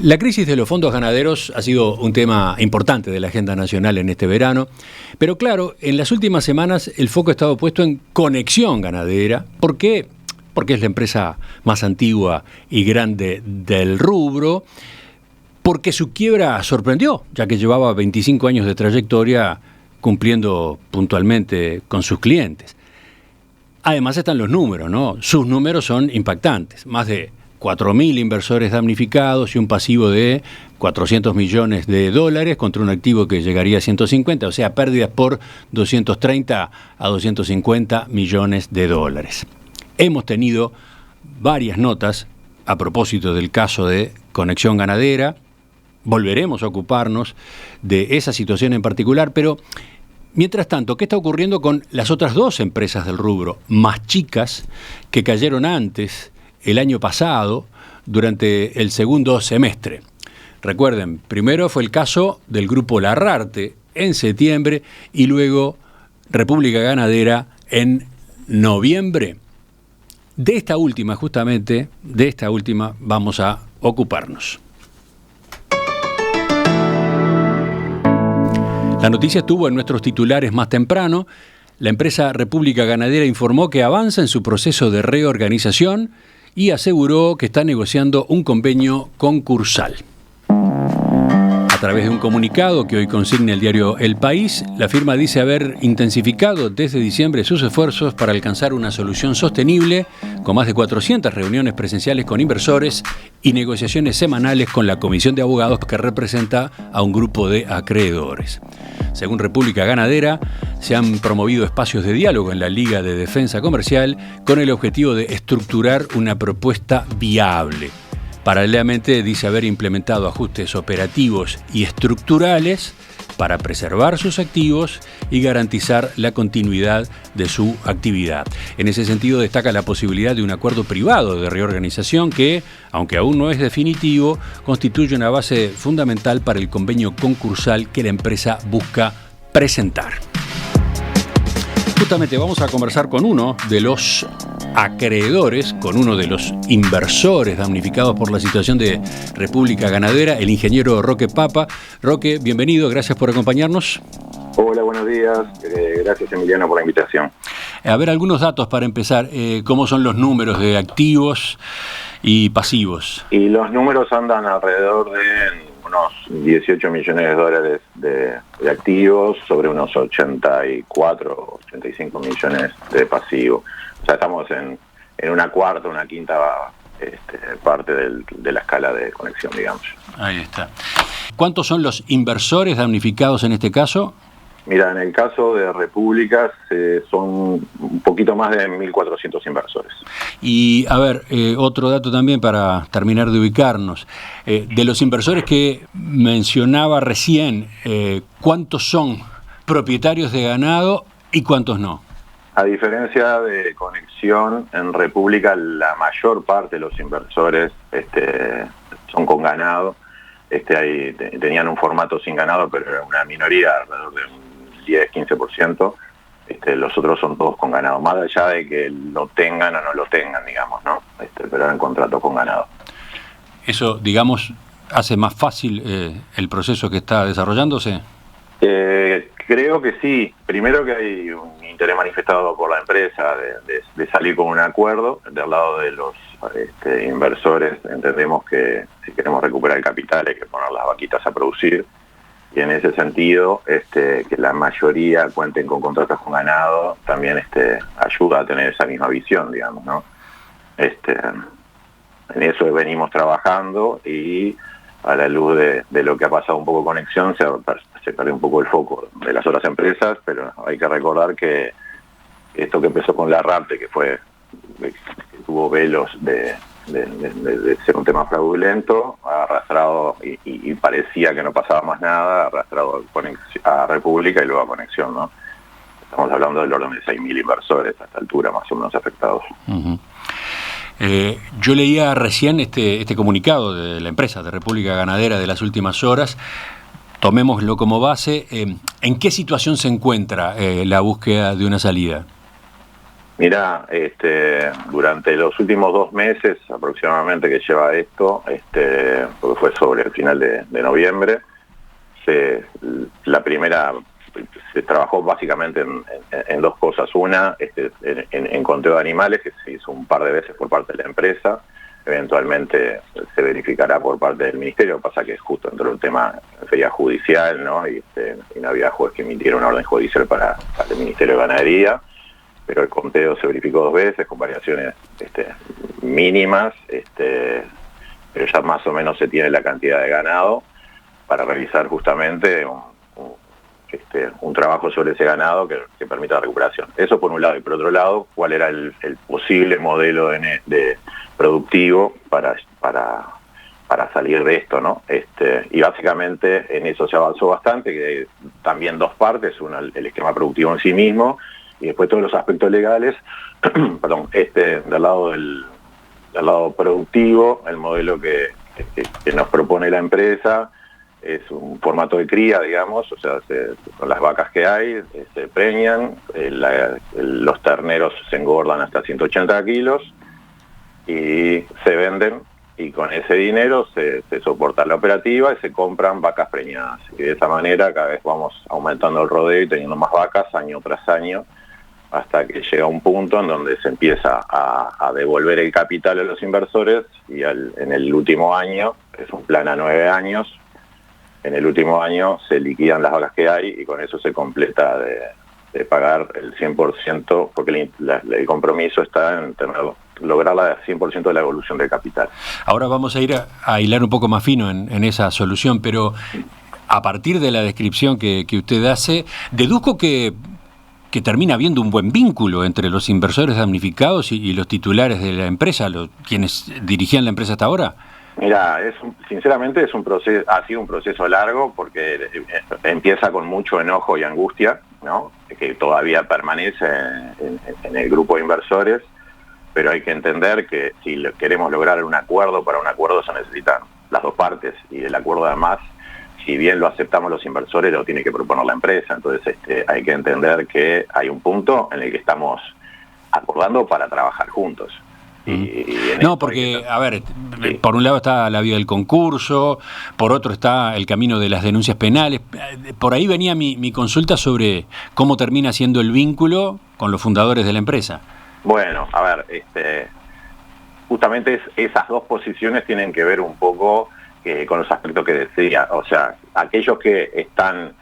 La crisis de los fondos ganaderos ha sido un tema importante de la agenda nacional en este verano, pero claro, en las últimas semanas el foco ha estado puesto en Conexión Ganadera. ¿Por qué? Porque es la empresa más antigua y grande del rubro, porque su quiebra sorprendió, ya que llevaba 25 años de trayectoria cumpliendo puntualmente con sus clientes. Además están los números, ¿no? Sus números son impactantes, más de 4.000 inversores damnificados y un pasivo de $400 millones contra un activo que llegaría a 150, o sea, pérdidas por 230 a 250 millones de dólares. Hemos tenido varias notas a propósito del caso de Conexión Ganadera. Volveremos a ocuparnos de esa situación en particular, pero mientras tanto, ¿qué está ocurriendo con las otras dos empresas del rubro, más chicas, que cayeron antes, el año pasado, durante el segundo semestre? Recuerden, primero fue el caso del Grupo Larrarte en septiembre y luego República Ganadera en noviembre. De esta última, justamente, vamos a ocuparnos. La noticia estuvo en nuestros titulares más temprano. La empresa República Ganadera informó que avanza en su proceso de reorganización y aseguró que está negociando un convenio concursal. A través de un comunicado que hoy consigna el diario El País, la firma dice haber intensificado desde diciembre sus esfuerzos para alcanzar una solución sostenible, con más de 400 reuniones presenciales con inversores y negociaciones semanales con la comisión de abogados que representa a un grupo de acreedores. Según República Ganadera, se han promovido espacios de diálogo en la Liga de Defensa Comercial con el objetivo de estructurar una propuesta viable. Paralelamente, dice haber implementado ajustes operativos y estructurales para preservar sus activos y garantizar la continuidad de su actividad. En ese sentido, destaca la posibilidad de un acuerdo privado de reorganización que, aunque aún no es definitivo, constituye una base fundamental para el convenio concursal que la empresa busca presentar. Justamente vamos a conversar con uno de los acreedores, con uno de los inversores damnificados por la situación de República Ganadera, el ingeniero Roque Papa. Roque, bienvenido, gracias por acompañarnos. Hola, buenos días. Gracias, Emiliano, por la invitación. A ver, algunos datos para empezar. ¿Cómo son los números de activos y pasivos? Y los números andan alrededor de unos 18 millones de dólares de activos sobre unos 84, 85 millones de pasivos. O sea, estamos en una quinta parte de la escala de Conexión, digamos. Ahí está. ¿Cuántos son los inversores damnificados en este caso? Mira, en el caso de Repúblicas son un poquito más de 1.400 inversores. Y, a ver, otro dato también para terminar de ubicarnos. De los inversores que mencionaba recién, ¿cuántos son propietarios de ganado y cuántos no? A diferencia de Conexión, en República la mayor parte de los inversores son con ganado. Ahí tenían un formato sin ganado, pero era una minoría, alrededor de un 10-15%. Los otros son todos con ganado, más allá de que lo tengan o no lo tengan, digamos, ¿no? Pero eran contratos con ganado. Eso, digamos, hace más fácil el proceso que está desarrollándose. Creo que sí. Primero que hay un interés manifestado por la empresa de salir con un acuerdo. Del lado de los inversores entendemos que si queremos recuperar el capital hay que poner las vaquitas a producir. Y en ese sentido, que la mayoría cuenten con contratos con ganado también ayuda a tener esa misma visión, digamos, ¿no? En eso venimos trabajando y a la luz de lo que ha pasado un poco con Conexión, se perdió un poco el foco de las otras empresas, pero hay que recordar que esto que empezó con Larrarte, que tuvo velos de ser un tema fraudulento, ha arrastrado y parecía que no pasaba más nada, ha arrastrado a República y luego a Conexión, ¿no? Estamos hablando del orden de 6.000 inversores a esta altura, más o menos afectados. Uh-huh. Yo leía recién este comunicado de la empresa de República Ganadera de las últimas horas. Tomémoslo como base. ¿En qué situación se encuentra la búsqueda de una salida? Mira, durante los últimos 2 meses aproximadamente que lleva esto, porque fue sobre el final de noviembre, se trabajó básicamente en 2 cosas. Una, en conteo de animales, que se hizo un par de veces por parte de la empresa. Eventualmente se verificará por parte del ministerio. Pasa que justo entró el tema feria judicial, ¿no? Y no había juez que emitiera una orden judicial para el Ministerio de Ganadería. Pero el conteo se verificó 2 veces con variaciones mínimas, pero ya más o menos se tiene la cantidad de ganado para realizar justamente un trabajo sobre ese ganado que permita la recuperación. Eso por un lado. Y por otro lado, cuál era el posible modelo de productivo para salir de esto, ¿no? Y básicamente en eso se avanzó bastante, que hay también 2 partes, una el esquema productivo en sí mismo, y después todos los aspectos legales. Perdón, del lado productivo, el modelo que nos propone la empresa es un formato de cría, digamos, o sea, con las vacas que hay, se preñan, los terneros se engordan hasta 180 kilos y se venden, y con ese dinero se soporta la operativa y se compran vacas preñadas. Y de esa manera cada vez vamos aumentando el rodeo y teniendo más vacas año tras año, hasta que llega un punto en donde se empieza a devolver el capital a los inversores, y en el último año, es un plan a 9 años, en el último año se liquidan las vacas que hay y con eso se completa de pagar el 100%, porque el compromiso está en lograr la 100% de la evolución del capital. Ahora vamos a ir a hilar un poco más fino en esa solución, pero a partir de la descripción que usted hace, deduzco que termina habiendo un buen vínculo entre los inversores damnificados y los titulares de la empresa, quienes dirigían la empresa hasta ahora. Mira, sinceramente ha sido un proceso largo, porque empieza con mucho enojo y angustia, ¿no? Que todavía permanece en el grupo de inversores, pero hay que entender que si queremos lograr un acuerdo, para un acuerdo se necesitan las 2 partes, y el acuerdo además, si bien lo aceptamos los inversores, lo tiene que proponer la empresa. Entonces hay que entender que hay un punto en el que estamos acordando para trabajar juntos. No, porque, a ver, sí, por un lado está la vía del concurso, por otro está el camino de las denuncias penales. Por ahí venía mi consulta sobre cómo termina siendo el vínculo con los fundadores de la empresa. Bueno, a ver, justamente esas 2 posiciones tienen que ver un poco con los aspectos que decía. O sea, aquellos que están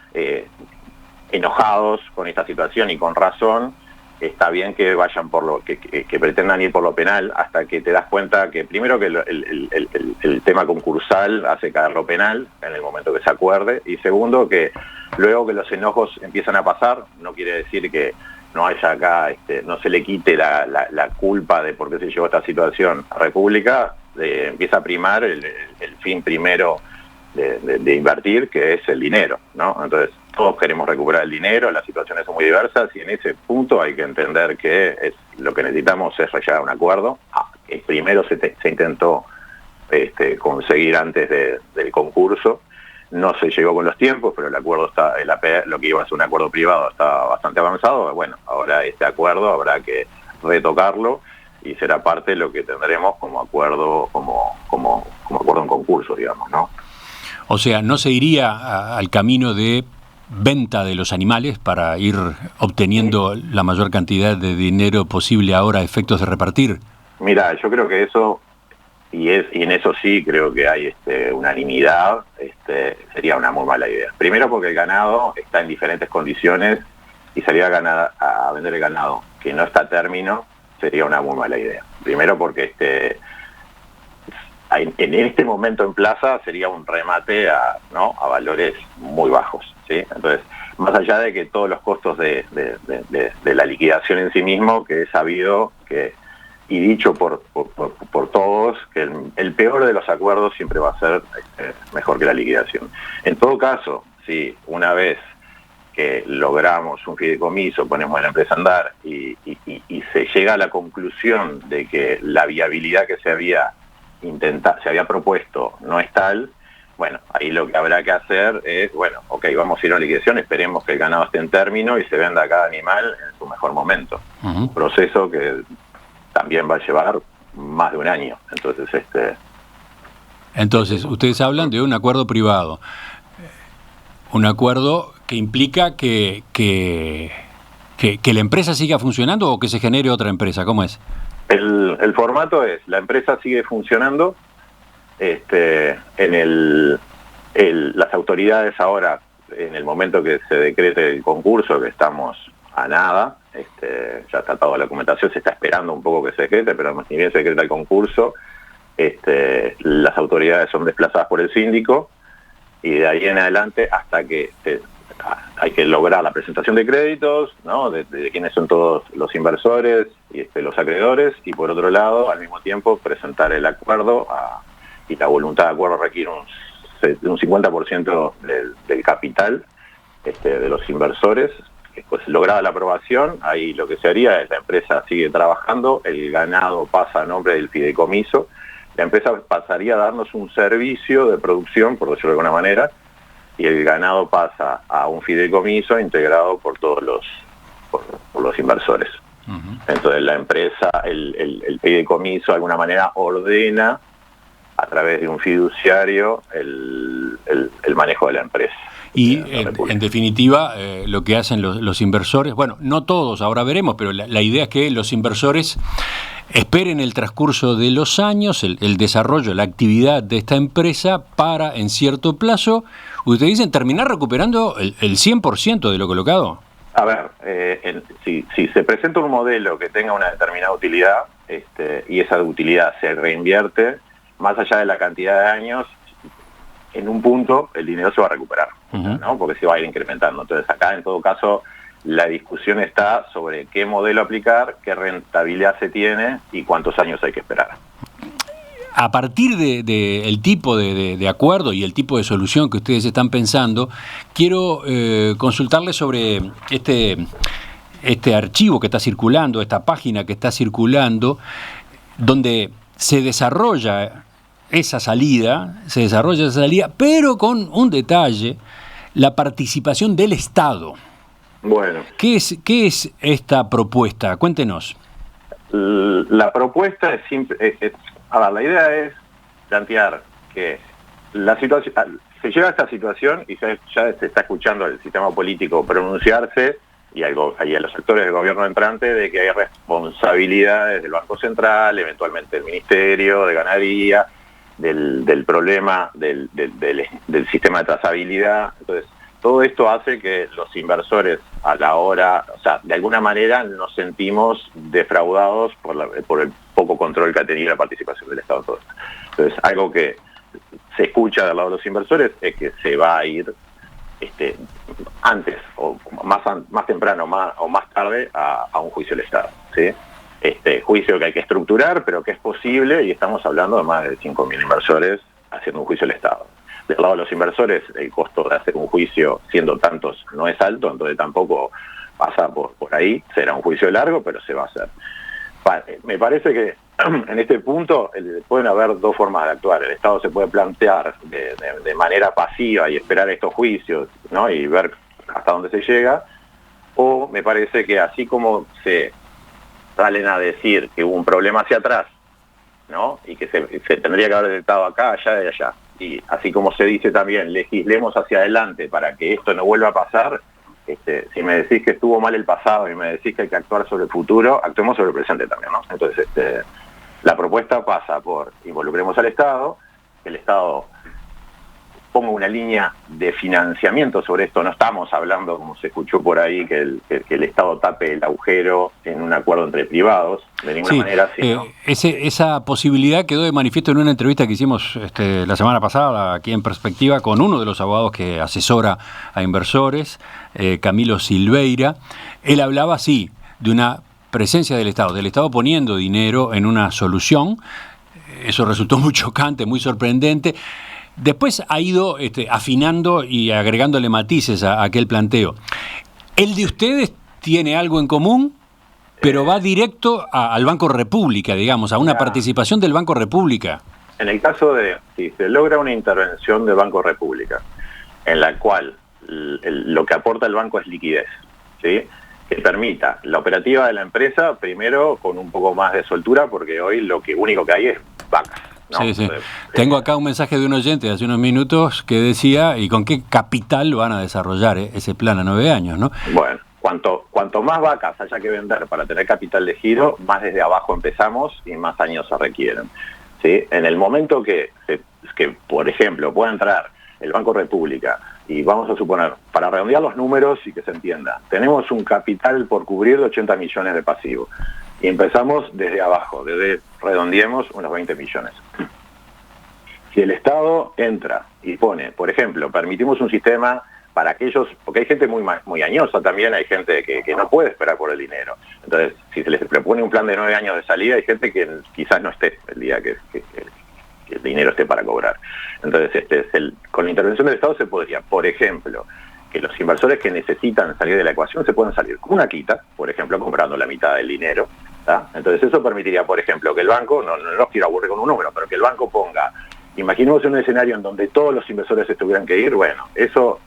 enojados con esta situación, y con razón, está bien que vayan que pretendan ir por lo penal, hasta que te das cuenta que primero que el tema concursal hace caer lo penal en el momento que se acuerde, y segundo que luego que los enojos empiezan a pasar, no quiere decir que no haya acá, no se le quite la culpa de por qué se llegó a esta situación a República. Empieza a primar el fin primero de invertir, que es el dinero, ¿no? Entonces todos queremos recuperar el dinero, las situaciones son muy diversas, y en ese punto hay que entender que lo que necesitamos es llegar a un acuerdo. Primero se intentó conseguir antes del concurso, no se llegó con los tiempos, pero el acuerdo está, lo que iba a ser un acuerdo privado está bastante avanzado. Bueno, ahora este acuerdo habrá que retocarlo, y será parte de lo que tendremos como acuerdo, como acuerdo en concurso, digamos, ¿no? O sea, ¿no se iría al camino de venta de los animales para ir obteniendo la mayor cantidad de dinero posible ahora a efectos de repartir? Mira, yo creo que eso, y en eso sí creo que hay unanimidad, sería una muy mala idea. Primero porque el ganado está en diferentes condiciones, y salir a vender el ganado que no está a término sería una muy mala idea. Primero porque en este momento en plaza sería un remate a valores muy bajos, ¿sí? Entonces, más allá de que todos los costos de la liquidación en sí mismo, que es sabido y dicho por todos, que el peor de los acuerdos siempre va a ser mejor que la liquidación. En todo caso, si una vez que logramos un fideicomiso, ponemos la empresa a andar y se llega a la conclusión de que la viabilidad que se había propuesto no es tal, bueno, ahí lo que habrá que hacer es, bueno, ok, vamos a ir a una liquidación, esperemos que el ganado esté en término y se venda cada animal en su mejor momento. Un proceso que también va a llevar más de un año. Entonces, ustedes hablan de un acuerdo privado. Un acuerdo que implica que la empresa siga funcionando o que se genere otra empresa. ¿Cómo es? El formato es, la empresa sigue funcionando, las autoridades ahora, en el momento que se decrete el concurso, que estamos a nada, ya está toda la documentación, se está esperando un poco que se decrete, pero ni bien se decreta el concurso, las autoridades son desplazadas por el síndico, y de ahí en adelante hasta que hay que lograr la presentación de créditos, ¿no? de quiénes son todos los inversores y los acreedores, y por otro lado, al mismo tiempo, presentar el acuerdo, y la voluntad de acuerdo requiere un 50% del capital de los inversores. Pues lograda la aprobación, ahí lo que se haría es la empresa sigue trabajando, el ganado pasa a nombre del fideicomiso, la empresa pasaría a darnos un servicio de producción, por decirlo de alguna manera, y el ganado pasa a un fideicomiso integrado por todos los inversores. Entonces la empresa, el fideicomiso de alguna manera ordena a través de un fiduciario el manejo de la empresa. Y en definitiva, lo que hacen los inversores, bueno, no todos, ahora veremos, pero la idea es que los inversores esperen el transcurso de los años, el desarrollo, la actividad de esta empresa para, en cierto plazo, ustedes dicen, terminar recuperando el 100% de lo colocado. A ver, si se presenta un modelo que tenga una determinada utilidad, y esa utilidad se reinvierte, más allá de la cantidad de años, en un punto el dinero se va a recuperar, ¿no? Porque se va a ir incrementando. Entonces acá, en todo caso, la discusión está sobre qué modelo aplicar, qué rentabilidad se tiene y cuántos años hay que esperar. A partir del tipo de acuerdo y el tipo de solución que ustedes están pensando, quiero consultarles sobre este archivo que está circulando, esta página que está circulando, donde se desarrolla esa salida, pero con un detalle, la participación del Estado. Bueno. ¿Qué es esta propuesta? Cuéntenos. La propuesta es simple. La idea es plantear que la situación, se llega a esta situación y ya se está escuchando al sistema político pronunciarse y a los actores del gobierno entrante de que hay responsabilidades del Banco Central, eventualmente del Ministerio de Ganadería, del problema del sistema de trazabilidad. Entonces, todo esto hace que los inversores a la hora, o sea, de alguna manera nos sentimos defraudados por el poco control que ha tenido la participación del Estado en todo esto. Entonces, algo que se escucha del lado de los inversores es que se va a ir antes o más temprano o más tarde a un juicio del Estado, ¿sí? Juicio que hay que estructurar, pero que es posible, y estamos hablando de más de 5.000 inversores haciendo un juicio del Estado. Del lado de los inversores, el costo de hacer un juicio, siendo tantos, no es alto, entonces tampoco pasa por ahí, será un juicio largo, pero se va a hacer. Me parece que en este punto pueden haber dos formas de actuar. El Estado se puede plantear de manera pasiva y esperar estos juicios, ¿no? Y ver hasta dónde se llega, o me parece que así como se salen a decir que hubo un problema hacia atrás, ¿no? Y que se tendría que haber detectado acá, allá y allá. Y así como se dice también, legislemos hacia adelante para que esto no vuelva a pasar. Si me decís que estuvo mal el pasado y me decís que hay que actuar sobre el futuro, actuemos sobre el presente también, ¿no? Entonces, la propuesta pasa por involucremos al Estado, que el Estado ponga una línea de financiamiento sobre esto. No estamos hablando, como se escuchó por ahí, que el Estado tape el agujero en un acuerdo entre privados, de ninguna manera. Sino... esa posibilidad quedó de manifiesto en una entrevista que hicimos la semana pasada aquí en Perspectiva con uno de los abogados que asesora a inversores, Camilo Silveira. Él hablaba, sí, de una presencia del Estado poniendo dinero en una solución. Eso resultó muy chocante, muy sorprendente. Después ha ido afinando y agregándole matices a aquel planteo. El de ustedes tiene algo en común, pero va directo al Banco República, digamos, a una participación del Banco República. en el caso de si se logra una intervención del Banco República, en la cual lo que aporta el banco es liquidez, ¿sí?, que permita la operativa de la empresa, primero con un poco más de soltura, porque hoy único que hay es vacas, ¿no? Sí, sí. Entonces, Tengo acá un mensaje de un oyente de hace unos minutos que decía, ¿y con qué capital van a desarrollar ese plan a 9 años, no? Bueno, cuanto más vacas haya que vender para tener capital de giro, más desde abajo empezamos y más años se requieren, ¿sí? En el momento que por ejemplo, pueda entrar el Banco República, y vamos a suponer, para redondear los números y que se entienda, tenemos un capital por cubrir de 80 millones de pasivo, y empezamos desde abajo, redondeemos unos 20 millones. Si el Estado entra y pone, por ejemplo, permitimos un sistema para aquellos, porque hay gente muy añosa también, hay gente que no puede esperar por el dinero. Entonces, si se les propone un plan de 9 años de salida, hay gente que quizás no esté el día que el dinero esté para cobrar. Entonces, con la intervención del Estado se podría, por ejemplo, que los inversores que necesitan salir de la ecuación se puedan salir con una quita, por ejemplo, comprando la mitad del dinero, ¿tá? Entonces eso permitiría, por ejemplo, que el banco, no los quiero aburrir con un número, pero que el banco ponga, imaginemos un escenario en donde todos los inversores se tuvieran que ir, bueno, eso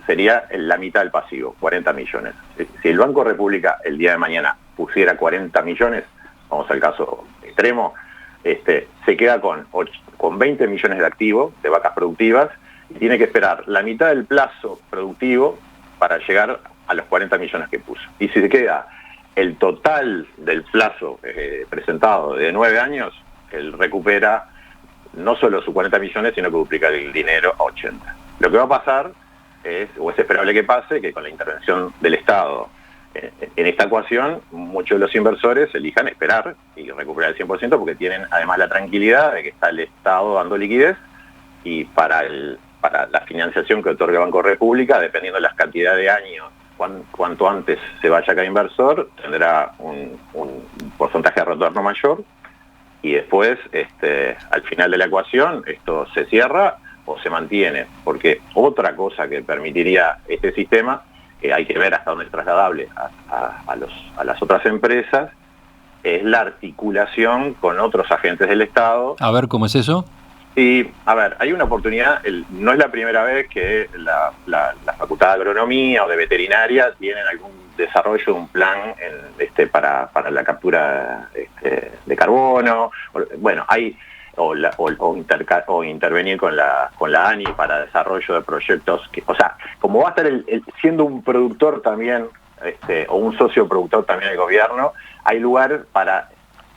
sería la mitad del pasivo, 40 millones. Si el Banco República el día de mañana pusiera 40 millones, vamos al caso extremo, se queda con 20 millones de activos, de vacas productivas, y tiene que esperar la mitad del plazo productivo para llegar a los 40 millones que puso. Y si se queda el total del plazo presentado de 9 años, él recupera no solo sus 40 millones, sino que duplica el dinero a 80. Lo que va a pasar es esperable que pase, que con la intervención del Estado en esta ecuación, muchos de los inversores elijan esperar y recuperar el 100% porque tienen además la tranquilidad de que está el Estado dando liquidez, y para la financiación que otorga el Banco República, dependiendo de las cantidades de años, cuanto antes se vaya cada inversor, tendrá un porcentaje de retorno mayor, y después, al final de la ecuación, esto se cierra o se mantiene, porque otra cosa que permitiría este sistema, que hay que ver hasta dónde es trasladable a las otras empresas, es la articulación con otros agentes del Estado. A ver, ¿cómo es eso? Y, a ver, hay una oportunidad, no es la primera vez que la Facultad de Agronomía o de Veterinaria tienen algún desarrollo de un plan para la captura de carbono. Bueno, hay o intervenir con la ANI para desarrollo de proyectos o sea, como va a estar siendo un productor también o un socio productor también del gobierno, hay lugar para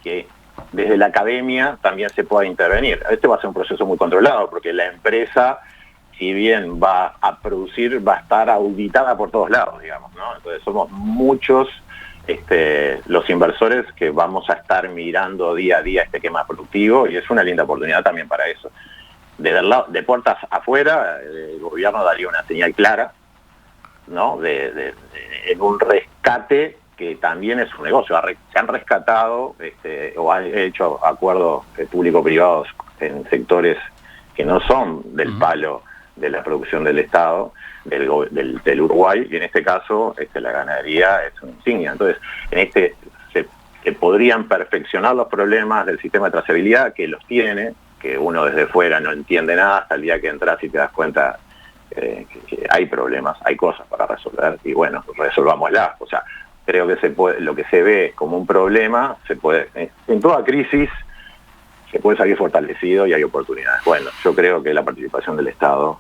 que desde la academia también se pueda intervenir. Este va a ser un proceso muy controlado, porque la empresa, si bien va a producir, va a estar auditada por todos lados, digamos, ¿no? Entonces somos muchos los inversores que vamos a estar mirando día a día este esquema productivo, y es una linda oportunidad también para eso. De puertas afuera, el gobierno daría una señal clara, ¿no?, en un rescate que también es un negocio. Se han rescatado o han hecho acuerdos público-privados en sectores que no son del palo de la producción del Estado, del Uruguay, y en este caso la ganadería es una insignia. Entonces, se podrían perfeccionar los problemas del sistema de trazabilidad, que los tiene, que uno desde fuera no entiende nada hasta el día que entras y te das cuenta que hay problemas, hay cosas para resolver, y bueno, resolvámoslas. O sea, creo que lo que se ve como un problema, en toda crisis se puede salir fortalecido y hay oportunidades. Bueno, yo creo que la participación del Estado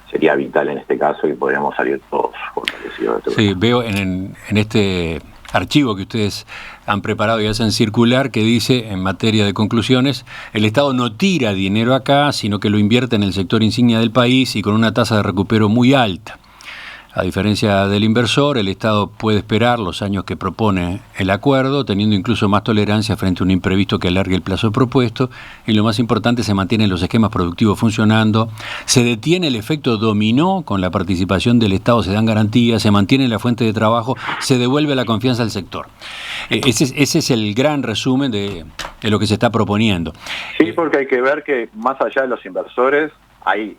sería vital en este caso, y podríamos salir todos fortalecidos. Sí, veo en este archivo que ustedes han preparado y hacen circular, que dice, en materia de conclusiones, el Estado no tira dinero acá, sino que lo invierte en el sector insignia del país y con una tasa de recupero muy alta. A diferencia del inversor, el Estado puede esperar los años que propone el acuerdo, teniendo incluso más tolerancia frente a un imprevisto que alargue el plazo propuesto, y lo más importante, se mantienen los esquemas productivos funcionando, se detiene el efecto dominó con la participación del Estado, se dan garantías, se mantiene la fuente de trabajo, se devuelve la confianza al sector. Ese es el gran resumen de lo que se está proponiendo. Sí, porque hay que ver que más allá de los inversores hay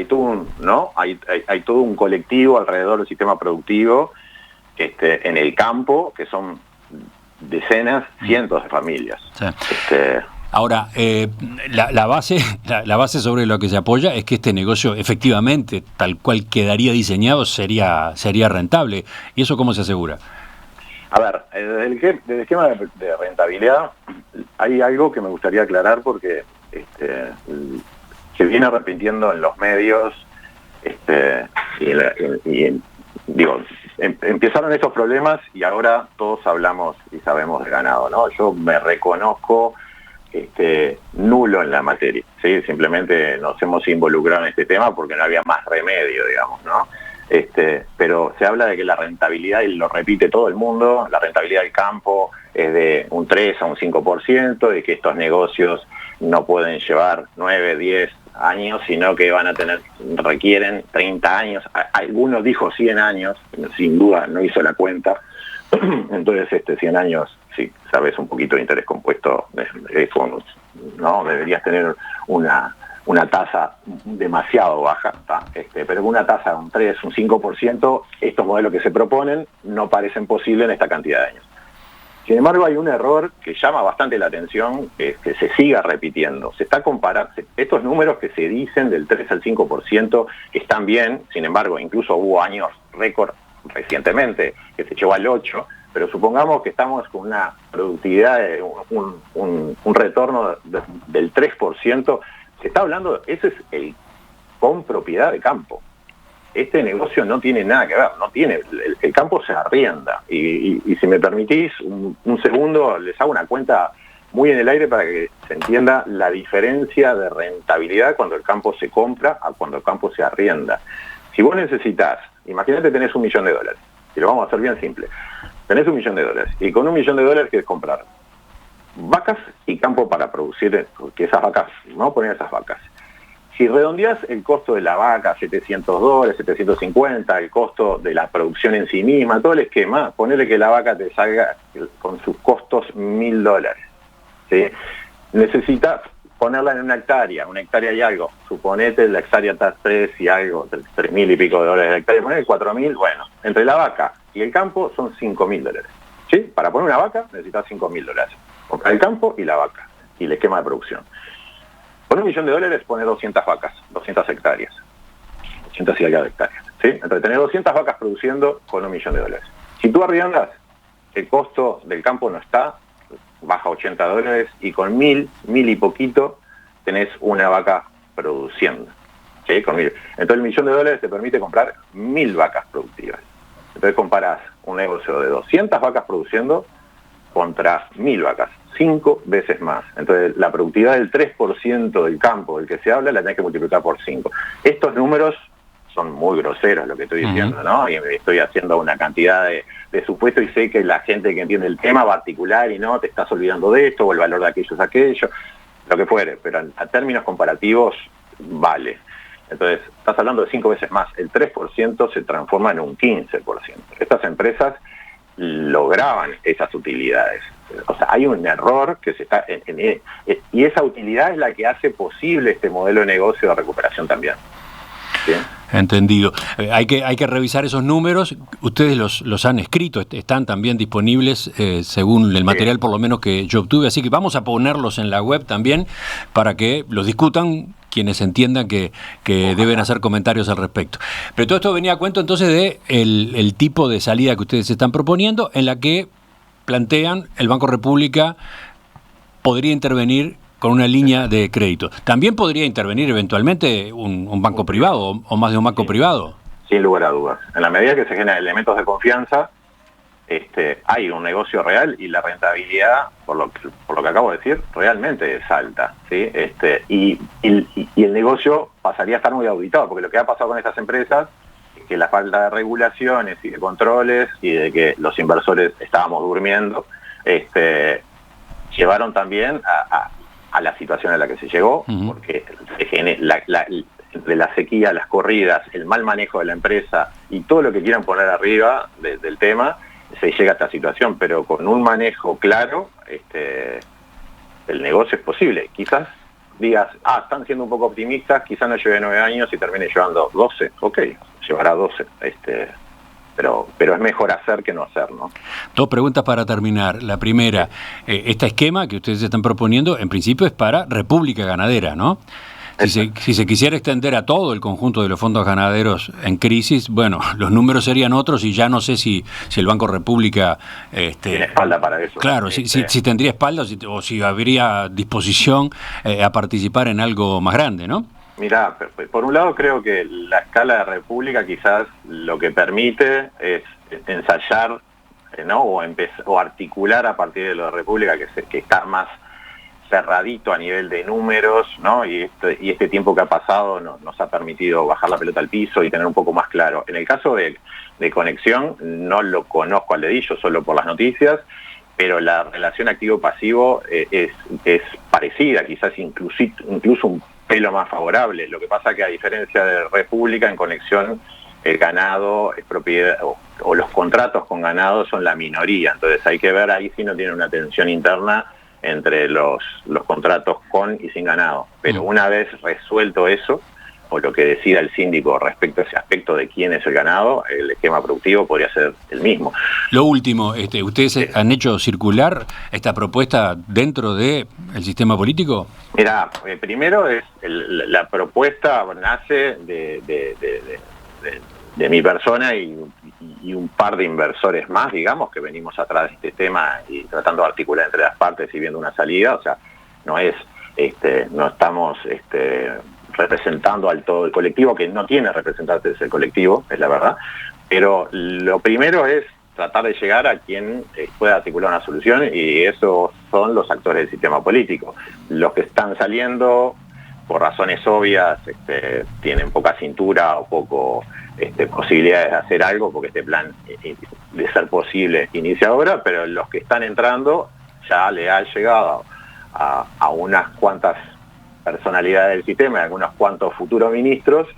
todo un colectivo alrededor del sistema productivo en el campo, que son decenas, cientos de familias. Sí. Ahora, la base sobre lo que se apoya es que este negocio efectivamente, tal cual quedaría diseñado, sería rentable. ¿Y eso cómo se asegura? A ver, desde el esquema de rentabilidad hay algo que me gustaría aclarar porque se viene repitiendo en los medios empezaron estos problemas y ahora todos hablamos y sabemos de ganado, ¿no? Yo me reconozco nulo en la materia, ¿sí? Simplemente nos hemos involucrado en este tema porque no había más remedio, digamos, ¿no? Pero se habla de que la rentabilidad, y lo repite todo el mundo, la rentabilidad del campo es de un 3 a un 5%, de que estos negocios no pueden llevar 9, 10 años, sino que requieren 30 años. Algunos dijo 100 años, sin duda no hizo la cuenta. Entonces 100 años, sí, sabes un poquito de interés compuesto, ¿no? Deberías tener una tasa demasiado baja, pero con una tasa de un 3, un 5%, estos modelos que se proponen no parecen posibles en esta cantidad de años. Sin embargo, hay un error que llama bastante la atención, que se siga repitiendo. Se está comparando estos números que se dicen del 3 al 5%, que están bien. Sin embargo, incluso hubo años récord recientemente que se llegó al 8%, pero supongamos que estamos con una productividad de un retorno del 3%. Se está hablando, ese es con propiedad de campo. Este negocio no tiene nada que ver, no tiene, el campo se arrienda. Y si me permitís un segundo, les hago una cuenta muy en el aire para que se entienda la diferencia de rentabilidad cuando el campo se compra a cuando el campo se arrienda. Si vos necesitas, imagínate tenés $1 millón, y lo vamos a hacer bien simple, tenés $1 millón, y con $1 millón querés comprar vacas y campo para producir, porque esas vacas, vamos a poner esas vacas. Si redondeás el costo de la vaca, $700, 750, el costo de la producción en sí misma, todo el esquema, ponele que la vaca te salga con sus costos $1.000, ¿sí? Necesitas ponerla en una hectárea y algo. Suponete la hectárea está 3 y algo, 3.000 y pico de dólares la hectárea, ponele 4.000, bueno, entre la vaca y el campo son $5.000, ¿sí? Para poner una vaca necesitas $5.000, comprar el campo y la vaca, y el esquema de producción. Con $1 millón pone 200 vacas, 200 hectáreas, 200 y algo de hectáreas, ¿sí? Entonces tenés 200 vacas produciendo con $1 millón. Si tú arriendas, el costo del campo no está, baja $80 y con 1.000 y poquito tenés una vaca produciendo, ¿sí? Con 1.000. Entonces el $1 millón te permite comprar 1.000 vacas productivas. Entonces comparás un negocio de 200 vacas produciendo contra 1.000 vacas, 5 veces más. Entonces la productividad del 3% del campo del que se habla la tenés que multiplicar por 5. Estos números son muy groseros, lo que estoy diciendo, ¿no? Y estoy haciendo una cantidad de supuestos y sé que la gente que entiende el tema va a articular y no, te estás olvidando de esto, o el valor de aquello es aquello, lo que fuere, pero a términos comparativos vale. Entonces, estás hablando de 5 veces más. El 3% se transforma en un 15%. Estas empresas lograban esas utilidades. O sea, hay un error que se está y esa utilidad es la que hace posible este modelo de negocio de recuperación también. ¿Sí? Entendido. Hay que revisar esos números. Ustedes los han escrito, están también disponibles según el material por lo menos que yo obtuve, así que vamos a ponerlos en la web también para que los discutan quienes entiendan que deben hacer comentarios al respecto. Pero todo esto venía a cuento entonces de el tipo de salida que ustedes están proponiendo, en la que plantean el Banco República podría intervenir con una línea de crédito. ¿También podría intervenir eventualmente un banco privado o más de un banco privado? Sin lugar a dudas. En la medida que se generan elementos de confianza, hay un negocio real y la rentabilidad, por lo que acabo de decir, realmente es alta, ¿sí? Y el negocio pasaría a estar muy auditado, porque lo que ha pasado con estas empresas es que la falta de regulaciones y de controles y de que los inversores estábamos durmiendo, llevaron también a la situación a la que se llegó, porque entre la sequía, las corridas, el mal manejo de la empresa y todo lo que quieran poner arriba del tema, se llega a esta situación, pero con un manejo claro, el negocio es posible. Quizás digas, están siendo un poco optimistas, quizás no lleve 9 años y termine llevando 12, ok, llevará 12, pero es mejor hacer que no hacer, ¿no? Dos preguntas para terminar. La primera, este esquema que ustedes están proponiendo, en principio es para República Ganadera, ¿no? Si se quisiera extender a todo el conjunto de los fondos ganaderos en crisis, bueno, los números serían otros y ya no sé si el Banco República... tiene espalda para eso. Claro, si tendría espalda o si habría disposición a participar en algo más grande, ¿no? Mirá, por un lado creo que la escala de República quizás lo que permite es ensayar, ¿no? o articular a partir de lo de República, que está más cerradito a nivel de números, ¿no? Y este tiempo que ha pasado nos ha permitido bajar la pelota al piso y tener un poco más claro. En el caso de Conexión, no lo conozco al dedillo, solo por las noticias, pero la relación activo-pasivo es parecida, quizás incluso un pelo más favorable. Lo que pasa que, a diferencia de República, en Conexión el ganado es propiedad, o los contratos con ganado son la minoría, entonces hay que ver ahí si no tiene una tensión interna entre los contratos con y sin ganado. Pero una vez resuelto eso, o lo que decida el síndico respecto a ese aspecto de quién es el ganado, el esquema productivo podría ser el mismo. Lo último, ¿ustedes han hecho circular esta propuesta dentro del sistema político? Mira, primero la propuesta nace de mi persona y un par de inversores más, digamos, que venimos atrás de este tema y tratando de articular entre las partes y viendo una salida. O sea, no estamos representando al todo el colectivo, que no tiene representantes del colectivo, es la verdad, pero lo primero es tratar de llegar a quien pueda articular una solución, y esos son los actores del sistema político. Los que están saliendo, por razones obvias, tienen poca cintura o poco posibilidades de hacer algo, porque este plan, de ser posible, inicia ahora, pero los que están entrando ya le ha llegado a unas cuantas personalidades del sistema, a algunos cuantos futuros ministros.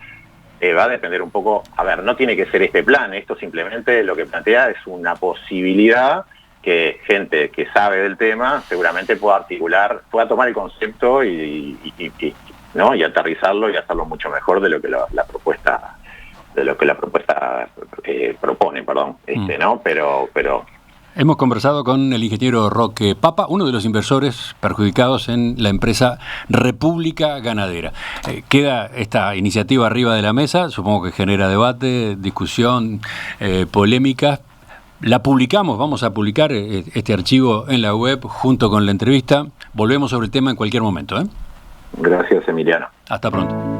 Va a depender un poco, no tiene que ser este plan, esto simplemente lo que plantea es una posibilidad que gente que sabe del tema seguramente pueda articular, pueda tomar el concepto y aterrizarlo y hacerlo mucho mejor de lo que la propuesta propone, perdón, ¿no? Pero hemos conversado con el ingeniero Roque Papa, uno de los inversores perjudicados en la empresa República Ganadera. Queda esta iniciativa arriba de la mesa, supongo que genera debate, discusión, polémica. La publicamos, vamos a publicar este archivo en la web junto con la entrevista. Volvemos sobre el tema en cualquier momento, ¿eh? Gracias, Emiliano. Hasta pronto.